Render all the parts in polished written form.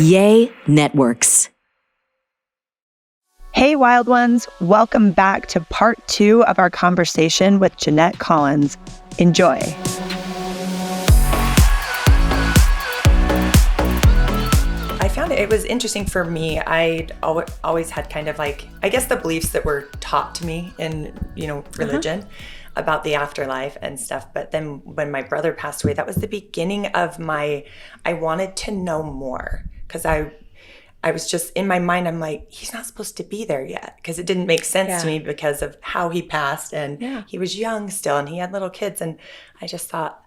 Yay Networks. Hey, wild ones. Welcome back to part 2 of our conversation with Jeanette Collins. Enjoy. I found it was interesting for me. I'd always had kind of like, I guess the beliefs that were taught to me in, religion about the afterlife and stuff. But then when my brother passed away, that was the beginning of I wanted to know more, because I was just in my mind, I'm like, he's not supposed to be there yet, because it didn't make sense to me because of how he passed, and he was young still and he had little kids. And I just thought,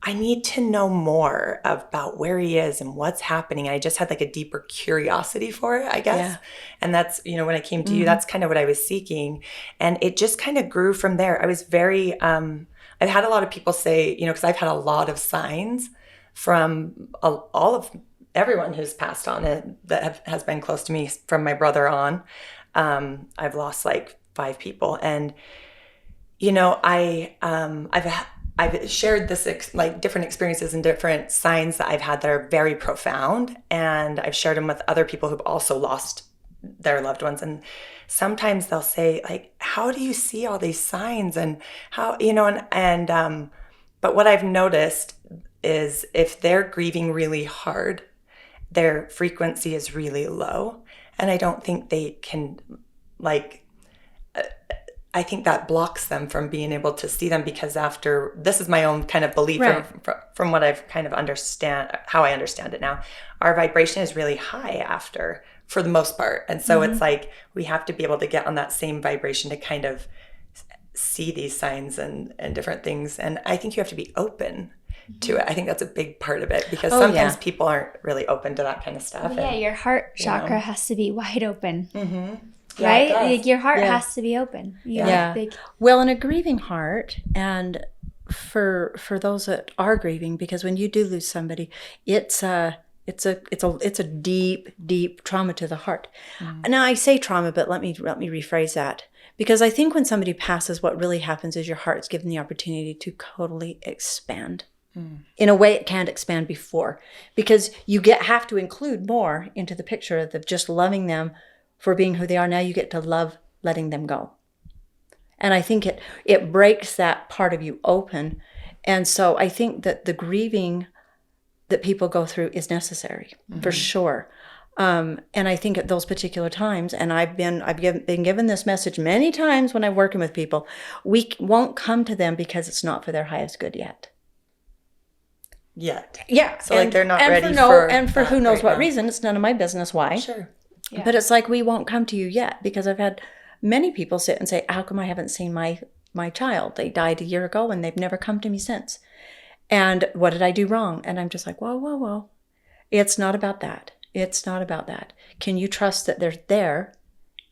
I need to know more about where he is and what's happening. I just had like a deeper curiosity for it, I guess. Yeah. And that's, when I came to you, that's kind of what I was seeking. And it just kind of grew from there. I was very, I've had a lot of people say, because I've had a lot of signs from all of everyone who's passed on it that has been close to me from my brother on. I've lost like 5 people. And, I've shared this different experiences and different signs that I've had that are very profound. And I've shared them with other people who've also lost their loved ones. And sometimes they'll say, like, how do you see all these signs? And how, but what I've noticed is if they're grieving really hard, their frequency is really low. And I don't think they can, I think that blocks them from being able to see them, because this is my own kind of belief from what I've kind of how I understand it now. Our vibration is really high after, for the most part. And so it's like, we have to be able to get on that same vibration to kind of see these signs and different things. And I think you have to be open to it. I think that's a big part of it, because sometimes people aren't really open to that kind of stuff. Your heart chakra has to be wide open. Mm-hmm. Yeah, right? Like your heart has to be open. Well, in a grieving heart, and for those that are grieving, because when you do lose somebody, it's a deep trauma to the heart. Now I say trauma, but let me rephrase that, because I think when somebody passes, what really happens is your heart is given the opportunity to totally expand in a way it can't expand before, because you have to include more into the picture of just loving them for being who they are. Now you get to love letting them go. And I think it breaks that part of you open. And so I think that the grieving that people go through is necessary, for sure. And I think at those particular times, and I've been given this message many times when I'm working with people, we won't come to them because it's not for their highest good yet. Yeah. So they're not ready for who knows what reason. It's none of my business why. Sure. Yeah. But it's like, we won't come to you yet, because I've had many people sit and say, how come I haven't seen my child? They died a year ago and they've never come to me since. And what did I do wrong? And I'm just like, whoa. It's not about that. It's not about that. Can you trust that they're there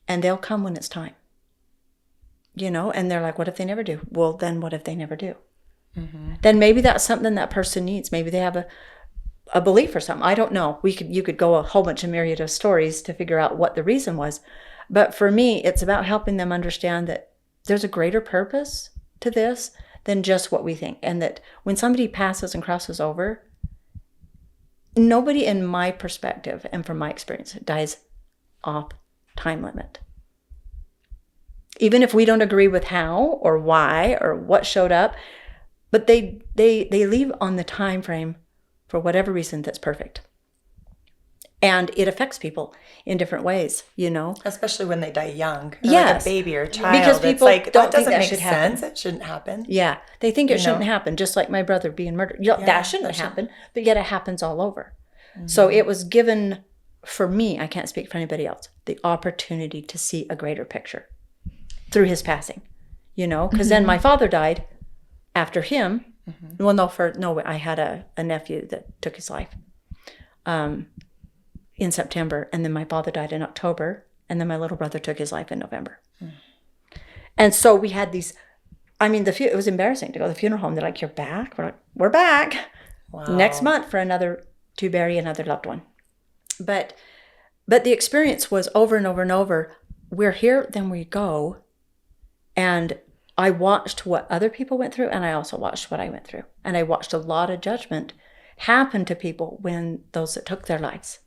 and they'll come when it's time? And they're like, what if they never do? Well, then what if they never do? Then maybe that's something that person needs. Maybe they have a belief or something. I don't know. You could go a whole bunch of myriad of stories to figure out what the reason was. But for me, it's about helping them understand that there's a greater purpose to this than just what we think. And that when somebody passes and crosses over, nobody in my perspective and from my experience dies off time limit. Even if we don't agree with how or why or what showed up, but they leave on the time frame for whatever reason that's perfect. And it affects people in different ways, Especially when they die young. Yes. Like a baby or a child. Because people don't think that should should happen. It shouldn't happen. Yeah. They think it shouldn't happen, just like my brother being murdered. That shouldn't happen, but yet it happens all over. So it was given, for me, I can't speak for anybody else, the opportunity to see a greater picture through his passing, because then my father died after him. Well, I had a nephew that took his life in September, and then my father died in October, and then my little brother took his life in November. And so we had these, it was embarrassing to go to the funeral home. They're like, you're back? We're like, we're back. Wow. Next month to bury another loved one. But the experience was over and over and over. We're here, then we go. And I watched what other people went through, and I also watched what I went through. And I watched a lot of judgment happen to people when those that took their lives.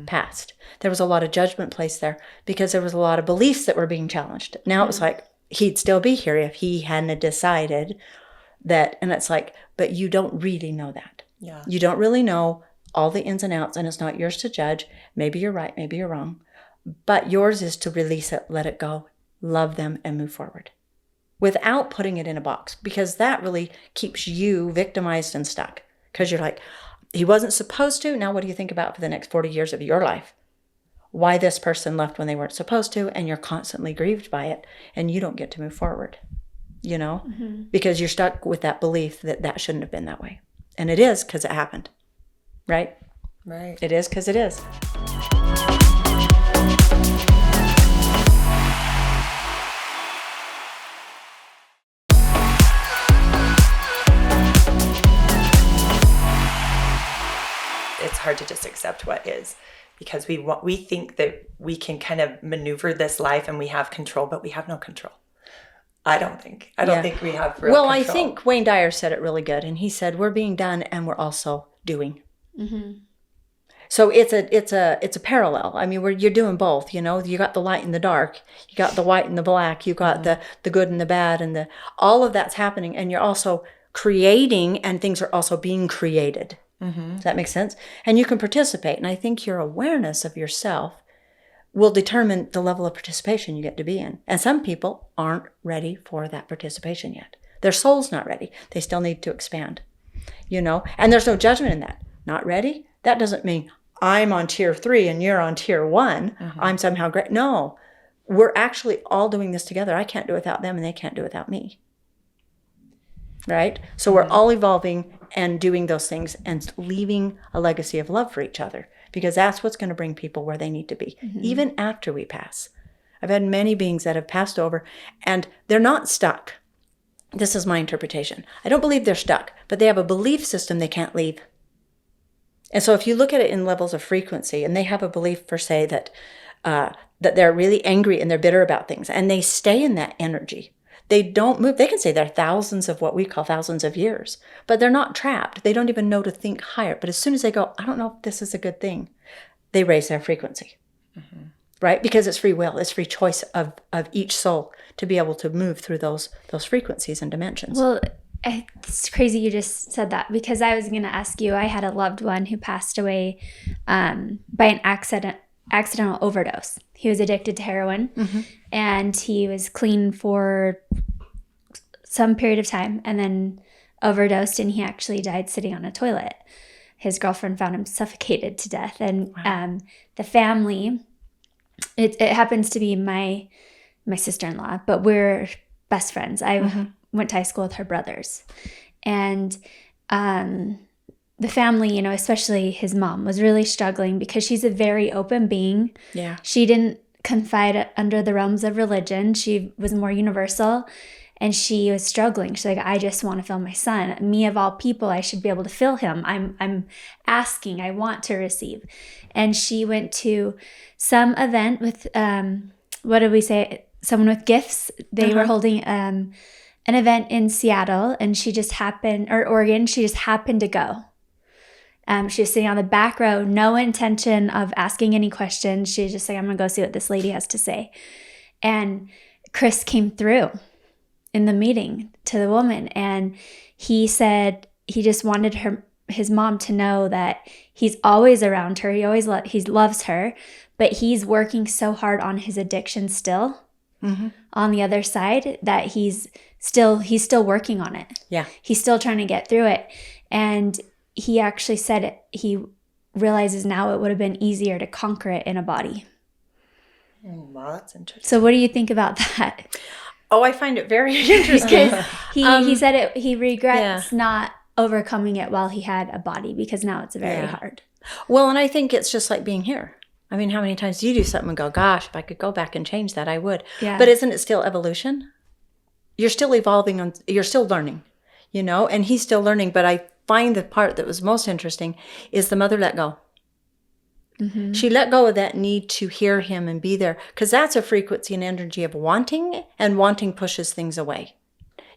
passed. There was a lot of judgment placed there because there was a lot of beliefs that were being challenged. Now it was like, he'd still be here if he hadn't decided that, and it's like, but you don't really know that. Yeah. You don't really know all the ins and outs, and it's not yours to judge. Maybe you're right, maybe you're wrong. But yours is to release it, let it go, love them, and move forward without putting it in a box, because that really keeps you victimized and stuck. Because you're like, he wasn't supposed to. Now what do you think about for the next 40 years of your life? Why this person left when they weren't supposed to, and you're constantly grieved by it, and you don't get to move forward, because you're stuck with that belief that that shouldn't have been that way. And it is, because it happened. Right? Right. It is because it is. It's hard to just accept what is, because we think that we can kind of maneuver this life and we have control, but we have no control. I don't think we have real control. I think Wayne Dyer said it really good, and he said, we're being done and we're also doing. So it's a parallel. I mean, you're doing both, you got the light and the dark, you got the white and the black, you got the good and the bad, and all of that's happening, and you're also creating, and things are also being created. Does that make sense? And you can participate. And I think your awareness of yourself will determine the level of participation you get to be in. And some people aren't ready for that participation yet. Their soul's not ready. They still need to expand, and there's no judgment in that. Not ready? That doesn't mean I'm on tier 3 and you're on tier 1. I'm somehow great. No, we're actually all doing this together. I can't do it without them, and they can't do it without me. Right? So we're all evolving and doing those things and leaving a legacy of love for each other, because that's what's going to bring people where they need to be, even after we pass. I've had many beings that have passed over and they're not stuck. This is my interpretation. I don't believe they're stuck, but they have a belief system they can't leave. And so if you look at it in levels of frequency, and they have a belief, per se, that they're really angry and they're bitter about things, and they stay in that energy. They don't move. They can say they're thousands of what we call thousands of years, but they're not trapped. They don't even know to think higher. But as soon as they go, I don't know if this is a good thing, they raise their frequency, right? Because it's free will. It's free choice of each soul to be able to move through those frequencies and dimensions. Well, it's crazy you just said that, because I was going to ask you, I had a loved one who passed away by an accidental overdose. He was addicted to heroin, and he was clean for some period of time and then overdosed, and he actually died sitting on a toilet. His girlfriend found him suffocated to death. And the family, it happens to be my sister-in-law, but we're best friends. I went to high school with her brothers. And the family, especially his mom, was really struggling because she's a very open being. Yeah. She didn't confide under the realms of religion. She was more universal, and she was struggling. She's like, I just want to feel my son. Me of all people, I should be able to feel him. I'm asking, I want to receive. And she went to some event with, what did we say? Someone with gifts. They were holding an event in Seattle, and she just happened, or Oregon, she just happened to go. She was sitting on the back row, no intention of asking any questions. She was just like, I'm going to go see what this lady has to say. And Chris came through in the meeting to the woman, and he said he just wanted his mom to know that he's always around her. He loves her, but he's working so hard on his addiction still on the other side that he's still working on it. Yeah. He's still trying to get through it. And he actually said he realizes now it would have been easier to conquer it in a body. Wow, that's interesting. So what do you think about that? Oh, I find it very interesting. Because he said he regrets not overcoming it while he had a body, because now it's very hard. Well, and I think it's just like being here. I mean, how many times do you do something and go, gosh, if I could go back and change that, I would. Yeah. But isn't it still evolution? You're still evolving, you're still learning, and he's still learning. But I find the part that was most interesting is the mother let go. She let go of that need to hear him and be there, because that's a frequency and energy of wanting, and wanting pushes things away.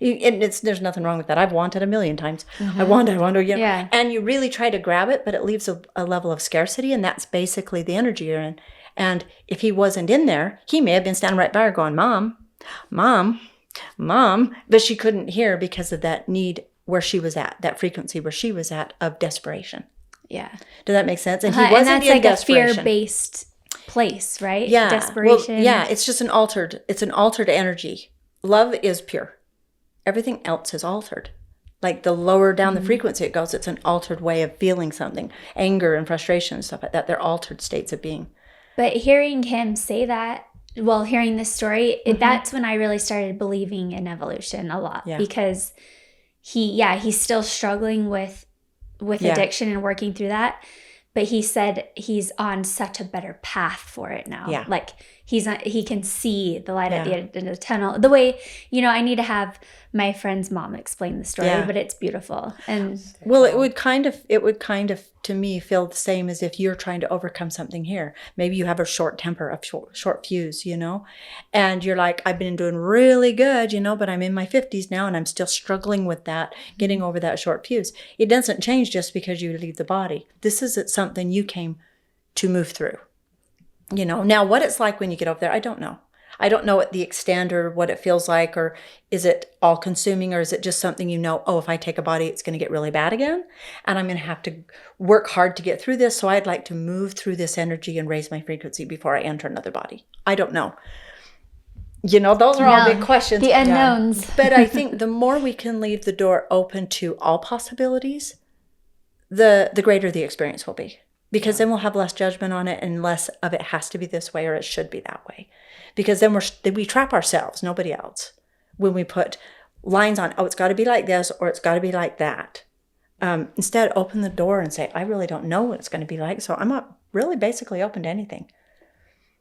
There's nothing wrong with that. I've wanted a million times. I want, you know, Yeah. and you really try to grab it, but it leaves a level of scarcity, and that's basically the energy you're in. And if he wasn't in there, he may have been standing right by her going, Mom, Mom, Mom, but she couldn't hear because of that need where she was at, that frequency where she was at of desperation. Yeah. Does that make sense? And he And wasn't that's in like desperation. a fear-based place, right? Yeah. Desperation. Well, yeah, it's just an altered energy. Love is pure. Everything else is altered. Like the lower down the frequency it goes, it's an altered way of feeling something. Anger and frustration and stuff like that, they're altered states of being. But hearing him say that, well, hearing this story, that's when I really started believing in evolution a lot. Yeah. Because he's still struggling with addiction and working through that. But he said he's on such a better path for it now. Yeah. Like he can see the light at the end of the tunnel. The way, you know, I need to have my friend's mom explain the story, but it's beautiful. And well, it would kind of to me feel the same as if you're trying to overcome something here. Maybe you have a short temper, a short fuse, you know, and you're like, I've been doing really good, you know, but I'm in my 50s now and I'm still struggling with that, getting over that short fuse. It doesn't change just because you leave the body. This isn't something you came to move through. You know, now what it's like when you get over there, I don't know. I don't know what the extent or what it feels like, or is it all consuming, or is it just something you know, oh, if I take a body, it's going to get really bad again. And I'm going to have to work hard to get through this. So I'd like to move through this energy and raise my frequency before I enter another body. I don't know. You know, those are all big questions. The unknowns. But I think the more we can leave the door open to all possibilities, the greater the experience will be. Because then we'll have less judgment on it and less of it has to be this way or it should be that way. Because then we trap ourselves, nobody else. When we put lines on, oh, it's got to be like this or it's got to be like that. Instead, open the door and say, I really don't know what it's going to be like. So I'm not really basically open to anything.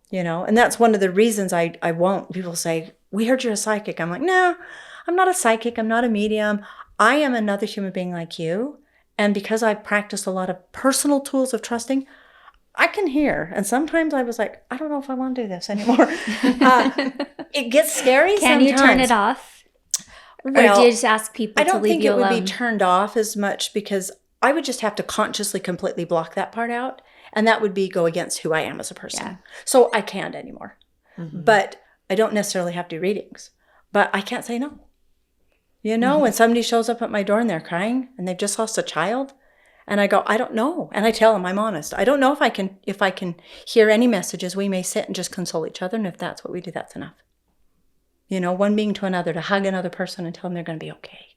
You know, and that's one of the reasons I won't. People say, we heard you're a psychic. I'm like, no, I'm not a psychic. I'm not a medium. I am another human being like you. And because I've practiced a lot of personal tools of trusting, I can hear. And sometimes I was like, I don't know if I want to do this anymore. It gets scary Can sometimes. you turn it off? Well, or do you just ask people to leave you alone? I don't think it would be turned off as much because I would just have to consciously completely block that part out. And that would be go against who I am as a person. Yeah. So I can't anymore. Mm-hmm. But I don't necessarily have to do readings. But I can't say no. You know, when somebody shows up at my door and they're crying and they've just lost a child, and I go, I don't know. And I tell them, I'm honest. I don't know if I can hear any messages. We may sit and just console each other. And if that's what we do, that's enough. You know, one being to another, to hug another person and tell them they're going to be okay,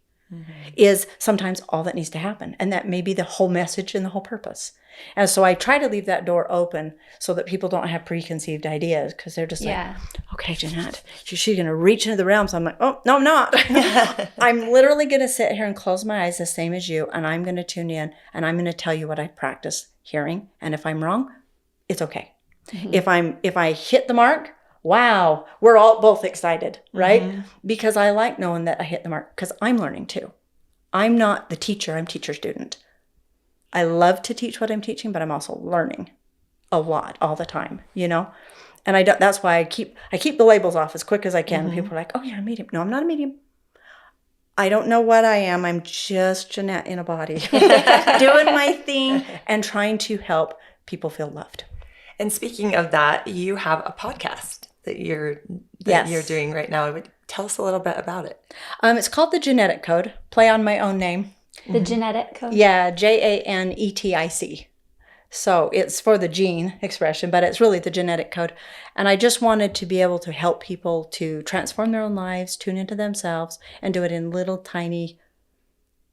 is sometimes all that needs to happen. And that may be the whole message and the whole purpose. And so I try to leave that door open so that people don't have preconceived ideas because they're just like, okay, Jeanette, she's going to reach into the realms. I'm like, oh, no, I'm not. I'm literally going to sit here and close my eyes the same as you. And I'm going to tune in and I'm going to tell you what I practice hearing. And if I'm wrong, it's okay. Mm-hmm. If I hit the mark, wow, we're all both excited, right? Mm-hmm. Because I like knowing that I hit the mark because I'm learning too. I'm not the teacher, I'm teacher student. I love to teach what I'm teaching, but I'm also learning a lot all the time, you know? And that's why I keep the labels off as quick as I can. Mm-hmm. People are like, oh, you're a medium. No, I'm not a medium. I don't know what I am. I'm just Jeanette in a body doing my thing and trying to help people feel loved. And speaking of that, you have a podcast that you're doing right now. Tell us a little bit about it. It's called the Janetic Code, play on my own name. The Janetic Code? Yeah, Janetic. So it's for the gene expression, but it's really the genetic code. And I just wanted to be able to help people to transform their own lives, tune into themselves, and do it in little tiny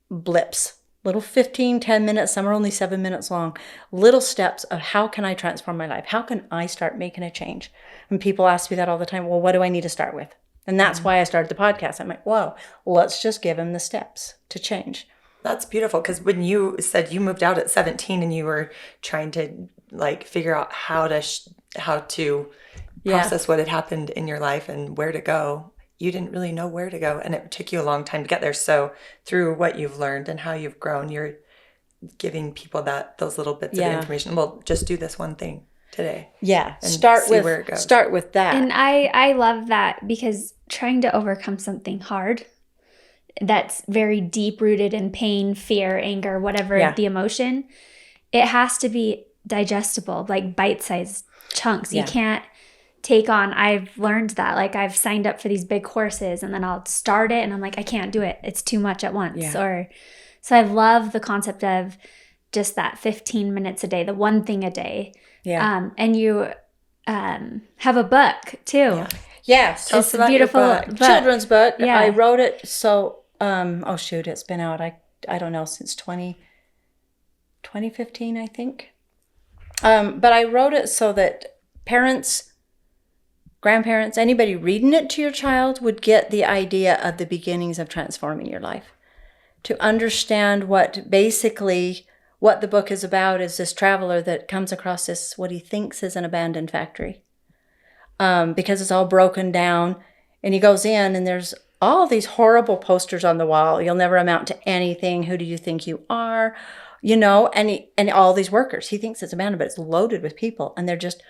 blips. Little 15, 10 minutes, some are only 7 minutes long. Little steps of how can I transform my life? How can I start making a change? And people ask me that all the time. Well, what do I need to start with? And that's why I started the podcast. I'm like, whoa, let's just give them the steps to change. That's beautiful. Because when you said you moved out at 17 and you were trying to like figure out how to process what had happened in your life and where to go, you didn't really know where to go. And it took you a long time to get there. So through what you've learned and how you've grown, you're giving people those little bits of information. Well, just do this one thing today. Yeah. And start see where it goes. Start with that. And I love that because trying to overcome something hard that's very deep rooted in pain, fear, anger, whatever the emotion, it has to be digestible, like bite-sized chunks. You can't take on, I've learned that, like I've signed up for these big courses and then I'll start it and I'm like, I can't do it. It's too much at once. So I love the concept of just that 15 minutes a day, the one thing a day. And you have a book too. Yes. It's a beautiful book. Children's book. I wrote it so, it's been out, I don't know, since 2015, I think. But I wrote it so that parents, grandparents, anybody reading it to your child would get the idea of the beginnings of transforming your life. To understand what the book is about is this traveler that comes across this, what he thinks is an abandoned factory. Because it's all broken down. And he goes in and there's all these horrible posters on the wall. You'll never amount to anything. Who do you think you are? And all these workers. He thinks it's abandoned, but it's loaded with people. And they're just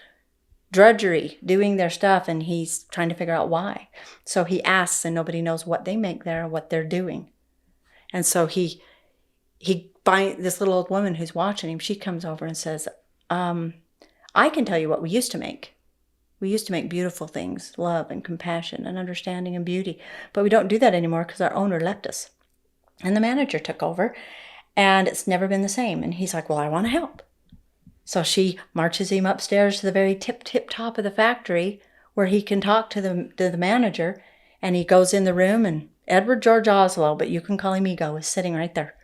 drudgery, doing their stuff, and he's trying to figure out why. So he asks, and nobody knows what they make there, what they're doing. And so he finds this little old woman who's watching him. She comes over and says, I can tell you what we used to make. We used to make beautiful things, love and compassion and understanding and beauty. But we don't do that anymore because our owner left us. And the manager took over, and it's never been the same. And he's like, well, I want to help. So she marches him upstairs to the very tip top of the factory where he can talk to the manager. And he goes in the room, and Edward George Oslo, but you can call him Ego, is sitting right there.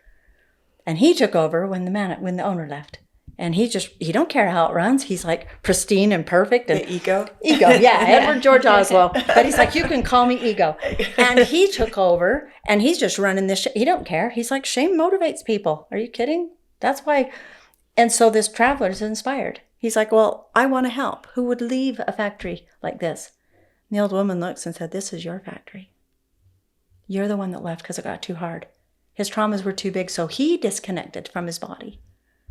And he took over when the owner left. And he don't care how it runs. He's like pristine and perfect. And the Ego? Ego, yeah, Edward George Oslo. But he's like, you can call me Ego. And he took over, and he's just running this. He don't care. He's like, shame motivates people. Are you kidding? That's why. And so this traveler is inspired. He's like, well, I want to help. Who would leave a factory like this? And the old woman looks and said, this is your factory. You're the one that left because it got too hard. His traumas were too big, so he disconnected from his body,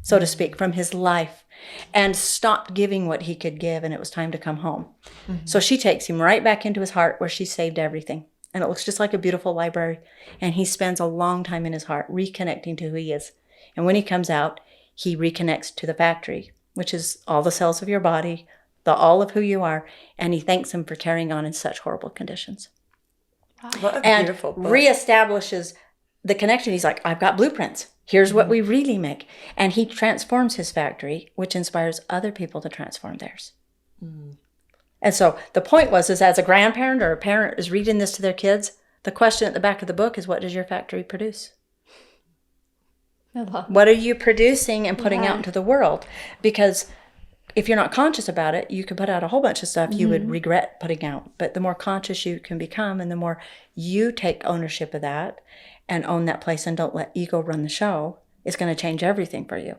so to speak, from his life, and stopped giving what he could give, and it was time to come home. Mm-hmm. So she takes him right back into his heart where she saved everything. And it looks just like a beautiful library. And he spends a long time in his heart reconnecting to who he is. And when he comes out, he reconnects to the factory, which is all the cells of your body, all of who you are. And he thanks him for carrying on in such horrible conditions. Wow. What a beautiful book. Reestablishes the connection. He's like, I've got blueprints. Here's what we really make. And he transforms his factory, which inspires other people to transform theirs. Mm. And so the point is as a grandparent or a parent is reading this to their kids, the question at the back of the book is, what does your factory produce? What are you producing and putting out into the world? Because if you're not conscious about it, you can put out a whole bunch of stuff you would regret putting out. But the more conscious you can become, and the more you take ownership of that and own that place and don't let ego run the show, it's going to change everything for you.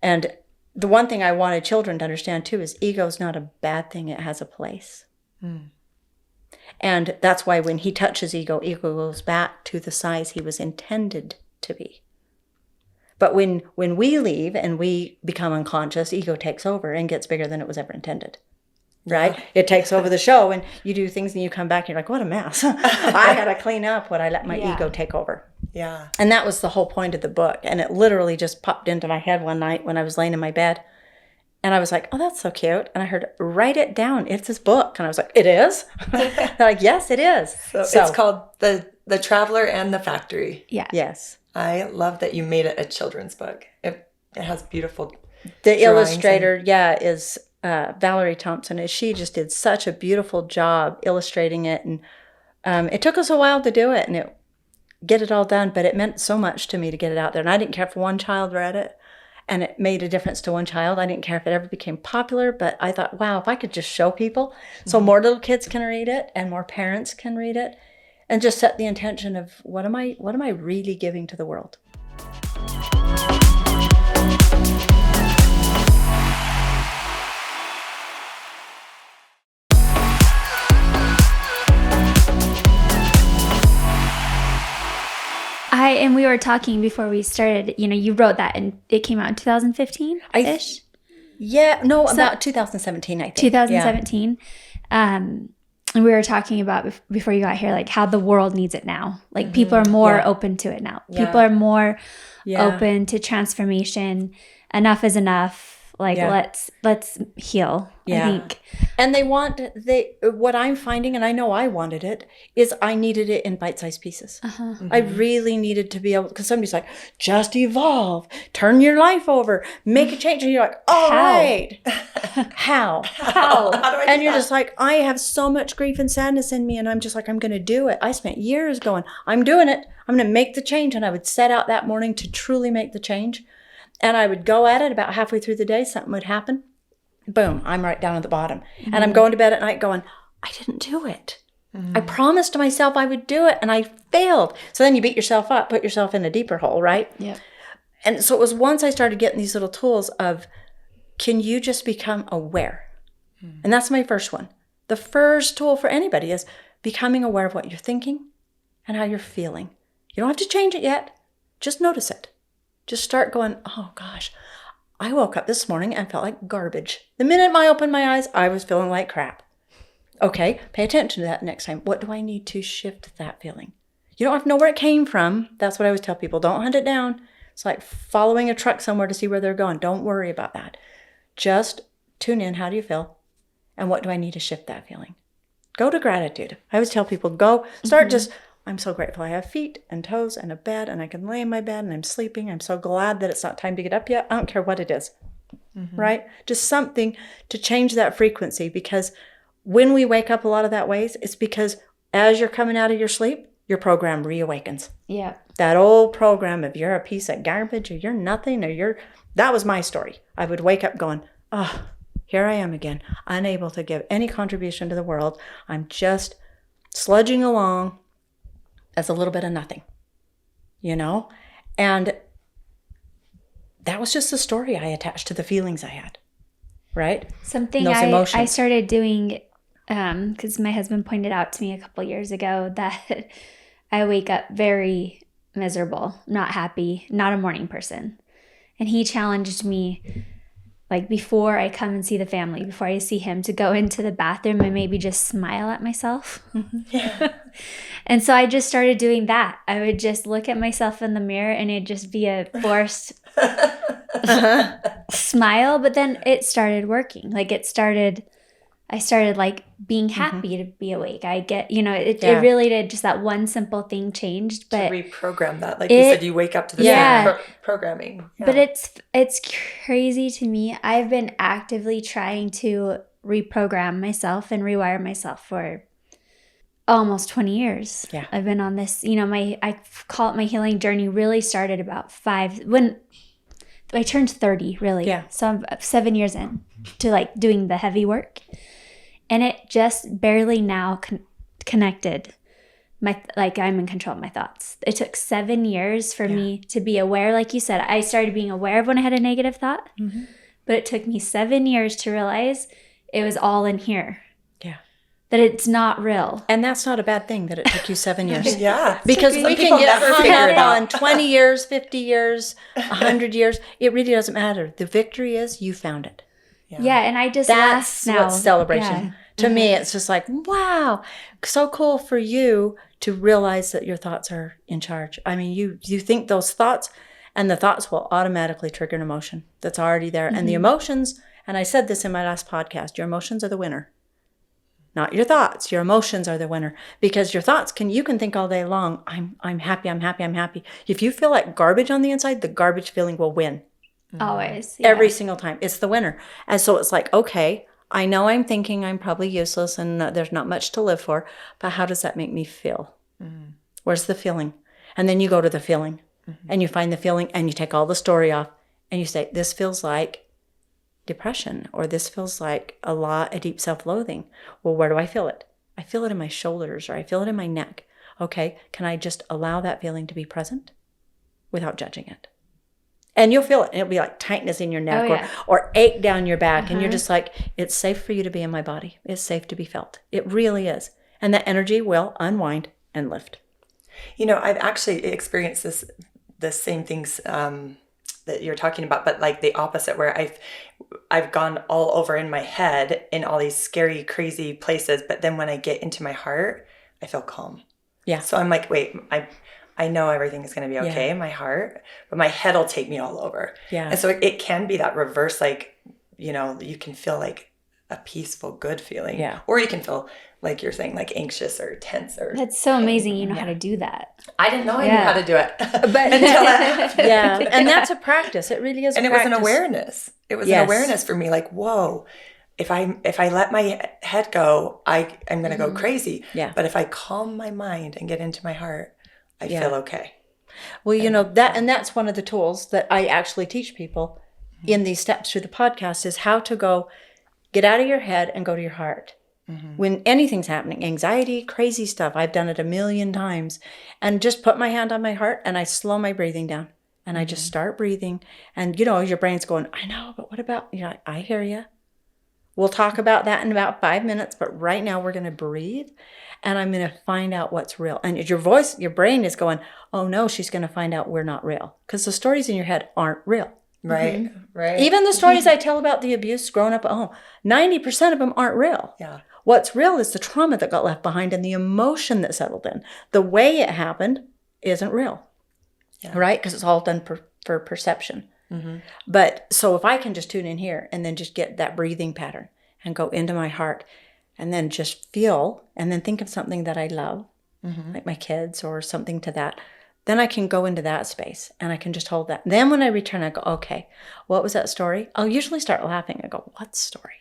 And the one thing I wanted children to understand too is ego is not a bad thing. It has a place. Mm. And that's why when he touches ego, ego goes back to the size he was intended to be. But when we leave and we become unconscious, ego takes over and gets bigger than it was ever intended. Right? Yeah. It takes over the show, and you do things and you come back and you're like, what a mess. I had to clean up what I let my ego take over. Yeah. And that was the whole point of the book. And it literally just popped into my head one night when I was laying in my bed. And I was like, oh, that's so cute. And I heard, write it down. It's this book. And I was like, it is? They're like, yes, it is. So it's called The Traveler and the Factory. Yeah. Yes. I love that you made it a children's book. It has beautiful The illustrator, is Valerie Thompson. She just did such a beautiful job illustrating it. And it took us a while to do it and get it all done. But it meant so much to me to get it out there. And I didn't care if one child read it. And it made a difference to one child. I didn't care if it ever became popular. But I thought, wow, if I could just show people so more little kids can read it and more parents can read it. And just set the intention of what am I really giving to the world? And we were talking before we started, you wrote that and it came out in 2015-ish? About 2017, I think. 2017. Yeah. and we were talking about before you got here, like how the world needs it now. Like people are more open to it now. Yeah. People are more Yeah. open to transformation. Enough is enough. Like let's heal. Yeah. I think. And what I'm finding, and I know I wanted it, is I needed it in bite-sized pieces. I really needed to be able, because somebody's like, just evolve, turn your life over, make a change. And you're like, all right. How? How do I do And you're that? just like, I have so much grief and sadness in me. And I'm just like, I'm going to do it. I spent years going, I'm doing it. I'm going to make the change. And I would set out that morning to truly make the change. And I would go at it. About halfway through the day, something would happen. Boom, I'm right down at the bottom. And I'm going to bed at night going, I didn't do it. I promised myself I would do it and I failed. So then you beat yourself up, put yourself in a deeper hole, right? Yeah. And so it was once I started getting these little tools of, can you just become aware? And that's my first one. The first tool for anybody is becoming aware of what you're thinking and how you're feeling. You don't have to change it yet. Just notice it. Just start going, oh gosh, I woke up this morning and felt like garbage. The minute I opened my eyes, I was feeling like crap. Okay, pay attention to that next time. What do I need to shift that feeling? You don't have to know where it came from. That's what I always tell people. Don't hunt it down. It's like following a truck somewhere to see where they're going. Don't worry about that. Just tune in. How do you feel? And what do I need to shift that feeling? Go to gratitude. I always tell people, go, start just, I'm so grateful I have feet and toes and a bed and I can lay in my bed and I'm sleeping. I'm so glad that it's not time to get up yet. I don't care what it is, right? Just something to change that frequency, because when we wake up a lot of that ways, it's because as you're coming out of your sleep, your program reawakens. Yeah. That old program of you're a piece of garbage or you're nothing or that was my story. I would wake up going, oh, here I am again, unable to give any contribution to the world. I'm just sludging along as a little bit of nothing, And that was just the story I attached to the feelings I had, right? Something Those I emotions. started doing, because my husband pointed out to me a couple years ago that I wake up very miserable, not happy, not a morning person. And he challenged me, like before I come and see the family, before I see him, to go into the bathroom and maybe just smile at myself. And so I just started doing that. I would just look at myself in the mirror and it'd just be a forced smile. But then it started working. I started like being happy to be awake. I get, it really did, just that one simple thing changed. But to reprogram that, like you said, you wake up to the same programming. Yeah. But it's crazy to me. I've been actively trying to reprogram myself and rewire myself for almost 20 years. Yeah. I've been on this, I call it my healing journey, really started about when I turned 30, really. Yeah. So I'm 7 years in to like doing the heavy work. And it just barely now connected. I'm in control of my thoughts. It took 7 years for me to be aware. Like you said, I started being aware of when I had a negative thought, but it took me 7 years to realize it was all in here. Yeah. That it's not real. And that's not a bad thing that it took you 7 years. Yeah. Because we can get hung figure it up out. on 20 years, 50 years, 100 years. It really doesn't matter. The victory is you found it. Yeah, and I just That's laugh now. what's celebration. Yeah. To me, it's just like, wow, so cool for you to realize that your thoughts are in charge. I mean, you think those thoughts, and the thoughts will automatically trigger an emotion that's already there. And the emotions, and I said this in my last podcast, your emotions are the winner. Not your thoughts. Your emotions are the winner. Because your thoughts you can think all day long, I'm happy, I'm happy, I'm happy. If you feel like garbage on the inside, the garbage feeling will win. Always. Every single time. It's the winner. And so it's like, okay, I know I'm thinking I'm probably useless and there's not much to live for, but how does that make me feel? Where's the feeling? And then you go to the feeling and you find the feeling and you take all the story off and you say, this feels like depression, or this feels like a deep self-loathing. Well, where do I feel it? I feel it in my shoulders, or I feel it in my neck. Okay, can I just allow that feeling to be present without judging it? And you'll feel it. And it'll be like tightness in your neck or ache down your back. And you're just like, it's safe for you to be in my body. It's safe to be felt. It really is. And that energy will unwind and lift. I've actually experienced the same things that you're talking about, but like the opposite, where I've gone all over in my head in all these scary, crazy places, but then when I get into my heart, I feel calm. Yeah. So I'm like, wait, I know everything is going to be okay in my heart, but my head will take me all over. Yeah. And so it can be that reverse, like, you know, you can feel like a peaceful, good feeling. Yeah. Or you can feel, like you're saying, like anxious or tense. Or That's so amazing. You know how to do that. I didn't know I knew how to do it. But until that happened. yeah, and that's a practice. It really is. And it was an awareness. It was an awareness for me. Like, whoa, if I let my head go, I'm going to go crazy. Yeah. But if I calm my mind and get into my heart, I feel okay. Well, you know, that's one of the tools that I actually teach people in these steps through the podcast is how to go get out of your head and go to your heart. When anything's happening, anxiety, crazy stuff, I've done it a million times, and just put my hand on my heart and I slow my breathing down and I just start breathing. And, you know, your brain's going, I know, but what about, you know, I hear you. We'll talk about that in about 5 minutes, but right now we're going to breathe and I'm going to find out what's real. And your brain is going, oh no, she's going to find out we're not real, because the stories in your head aren't real. Right. Right. Even the stories I tell about the abuse growing up at home, 90% of them aren't real. Yeah. What's real is the trauma that got left behind and the emotion that settled in. The way it happened isn't real, right? Because it's all done for perception. But so if I can just tune in here and then just get that breathing pattern and go into my heart and then just feel and then think of something that I love, like my kids or something to that, then I can go into that space and I can just hold that. Then when I return, I go, okay, what was that story? I'll usually start laughing. I go, what story?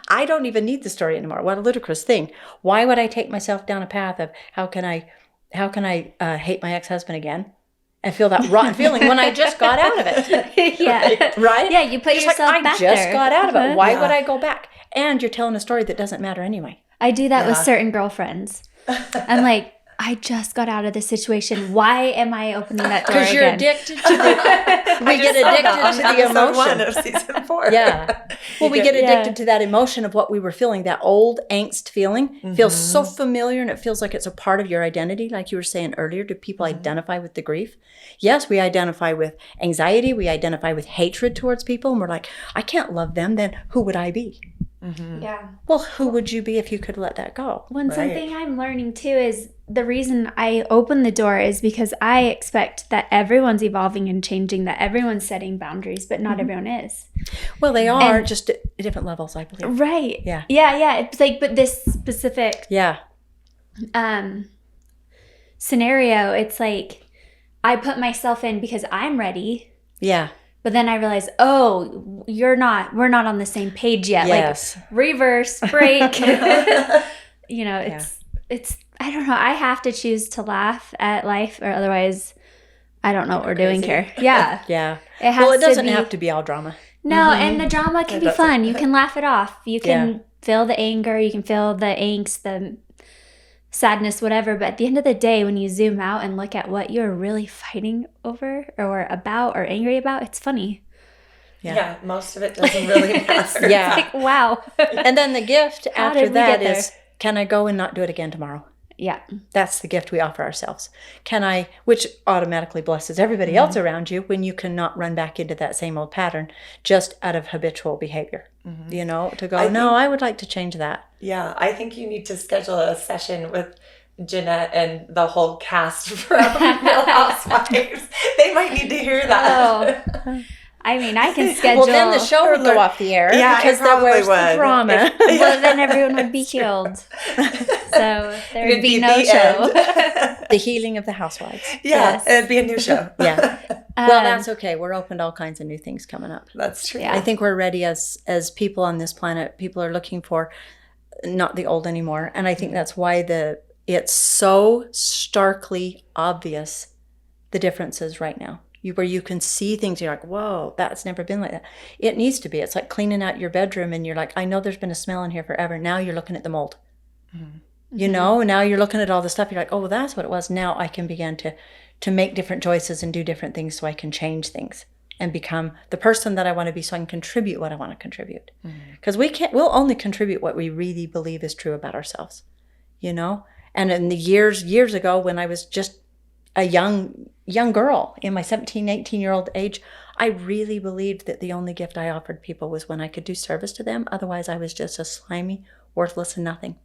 I don't even need the story anymore. What a ludicrous thing. Why would I take myself down a path of how can I hate my ex-husband again and feel that rotten feeling when I just got out of it? Yeah. Right? Yeah, you put Just yourself like, back I just there. got out of it. Why would I go back? And you're telling a story that doesn't matter anyway. I do that with certain girlfriends. I'm like, I just got out of this situation. Why am I opening that door Because you're again? addicted to the we get addicted to the emotion. Of season 4. Yeah. Well, we get addicted to that emotion of what we were feeling. That old angst feeling feels so familiar, and it feels like it's a part of your identity. Like you were saying earlier, do people identify with the grief? Yes, we identify with anxiety. We identify with hatred towards people. And we're like, I can't love them. Then who would I be? Yeah. Well, who would you be if you could let that go? Something I'm learning too is the reason I open the door is because I expect that everyone's evolving and changing, that everyone's setting boundaries, but not everyone is. Well, they are just at different levels, I believe. Right. Yeah. Yeah. It's like, but this specific scenario, it's like I put myself in because I'm ready. Yeah. But then I realized, oh, we're not on the same page yet. Yes. Like reverse, break. You know, it's I don't know. I have to choose to laugh at life, or otherwise I don't know what we're doing here. Yeah. Yeah. It has It doesn't to be, have to be all drama. No, and the drama can be fun. You can laugh it off. You can feel the anger, you can feel the angst, the sadness, whatever. But at the end of the day, when you zoom out and look at what you're really fighting over or about or angry about, it's funny. Yeah, most of it doesn't really matter. Yeah. Like, wow. And then the gift How after did we that get is, can I go and not do it again tomorrow? Yeah. That's the gift we offer ourselves. Can I, which automatically blesses everybody else around you when you cannot run back into that same old pattern just out of habitual behavior. You know, to go, I would like to change that. Yeah, I think you need to schedule a session with Jeanette and the whole cast from Real Housewives. They might need to hear that. Oh. I mean, I can schedule. Well, then the show would go off the air because there was the drama. Well, then everyone would be healed. So there would be no the show. The healing of the housewives. Yeah, it'd be a new show. Yeah. Well, that's okay. We're open to all kinds of new things coming up. That's true. Yeah. I think we're ready as people on this planet. People are looking for not the old anymore. And I think that's why it's so starkly obvious, the differences right now. Where you can see things, you're like, whoa, that's never been like that. It needs to be. It's like cleaning out your bedroom and you're like, I know there's been a smell in here forever. Now you're looking at the mold. You know, now you're looking at all the stuff. You're like, oh, well, that's what it was. Now I can begin to make different choices and do different things so I can change things and become the person that I want to be so I can contribute what I want to contribute. Because we'll only contribute what we really believe is true about ourselves, you know? And in the years ago when I was just a young girl in my 17, 18-year-old age, I really believed that the only gift I offered people was when I could do service to them. Otherwise, I was just a slimy, worthless and nothing.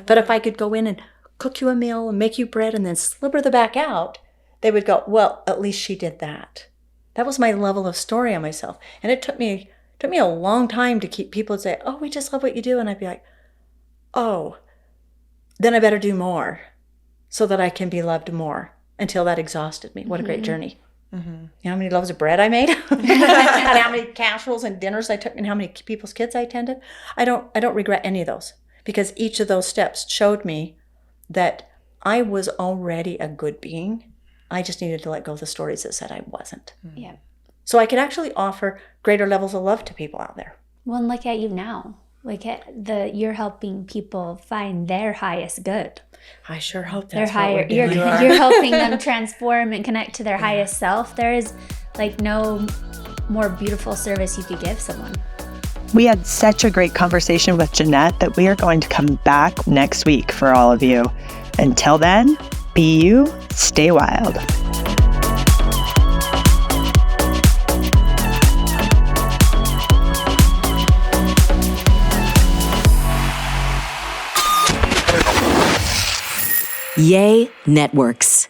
But if I could go in and cook you a meal and make you bread and then slipper the back out, they would go, well, at least she did that. That was my level of story on myself. And it took me a long time to keep people say, oh, we just love what you do. And I'd be like, oh, then I better do more so that I can be loved more, until that exhausted me. What a great journey. Mm-hmm. You know how many loaves of bread I made? And how many casseroles and dinners I took, and how many people's kids I attended? I don't regret any of those, because each of those steps showed me that I was already a good being. I just needed to let go of the stories that said I wasn't. Yeah. So I could actually offer greater levels of love to people out there. Well, and look at you now. Look at you're helping people find their highest good. I sure hope Their that's higher, what we're doing. you're helping them transform and connect to their highest self. There is like no more beautiful service you could give someone. We had such a great conversation with Jeanette that we are going to come back next week for all of you. Until then, be you, stay wild. Yay Networks.